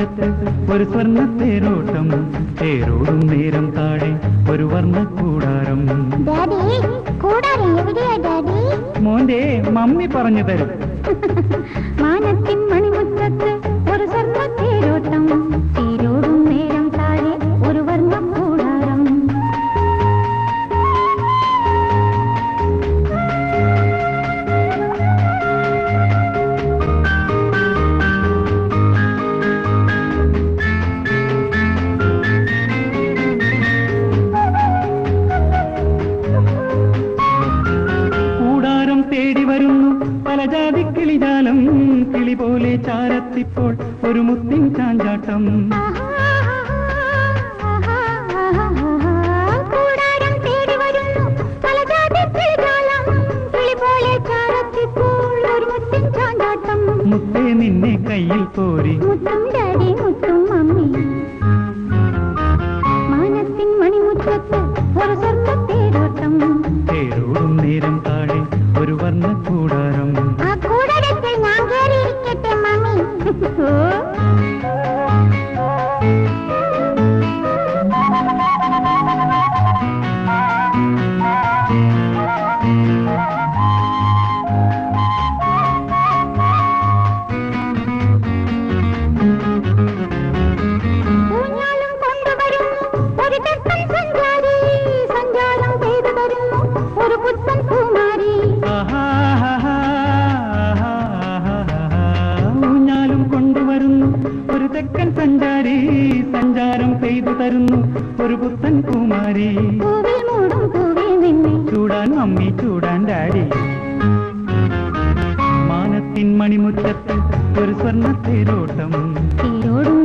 മണിമുറ്റത്ത് ഒരു സ്വർണ്ണ തേരോട്ടം, തേരോടും നേരം താഴെ ഒരു വർണ്ണ കൂടാരം. മോന്റെ മമ്മി പറഞ്ഞു തരും. മാനത്തിൻ മണിമുറ്റത്ത് ഒരു സ്വർണ്ണ തേരോട്ടം, തേരോടും നേരം താഴെ ഒരു വർണ്ണ കൂടാരം. തേടി വരുന്നു പലജാതി കിളിജാലം, കിളി പോലെ ചാരത്തിപ്പോൾ ഒരു മുത്തിൻ ചാഞ്ചാട്ടം. മുത്തേ നിന്നെ കയ്യിൽ പോരി മുത്തും ഡാഡി മുത്തും മമ്മി. മാനത്തിൻ മണിമുറ്റത്ത് ഒരു സ്വർണ്ണ തേരോട്ടം, തേരോടും നേരം താഴെ ഒരു വർണ്ണ കൂടാരം. ആ കൂടാരത്തിൽ ഞാൻ കേറിയിരിക്കട്ടെ മമ്മി. ഊഞ്ഞാലും കൊണ്ടുവരുന്നു ഒരു തെക്കൻ സഞ്ചാരി, സഞ്ചാരം ചെയ്തു തരുന്നു ഒരു പുത്തൻ കുമാരി. ഊഞ്ഞാലും കൊണ്ടുവരുന്നു ഒരു തെക്കൻ സഞ്ചാരി, സഞ്ചാരം പെയ്തു തരുന്നു ഒരു പുത്തൻ കുമാരി. പൂവിൽ മൂടും പൂവിൽ നിന്നെ ചൂടാൻ മമ്മി ചൂടാൻ ഡാഡി. മാനത്തിൻ മണിമുറ്റത്ത് ഒരു സ്വർണ്ണ തേരോട്ടം, തേരോടും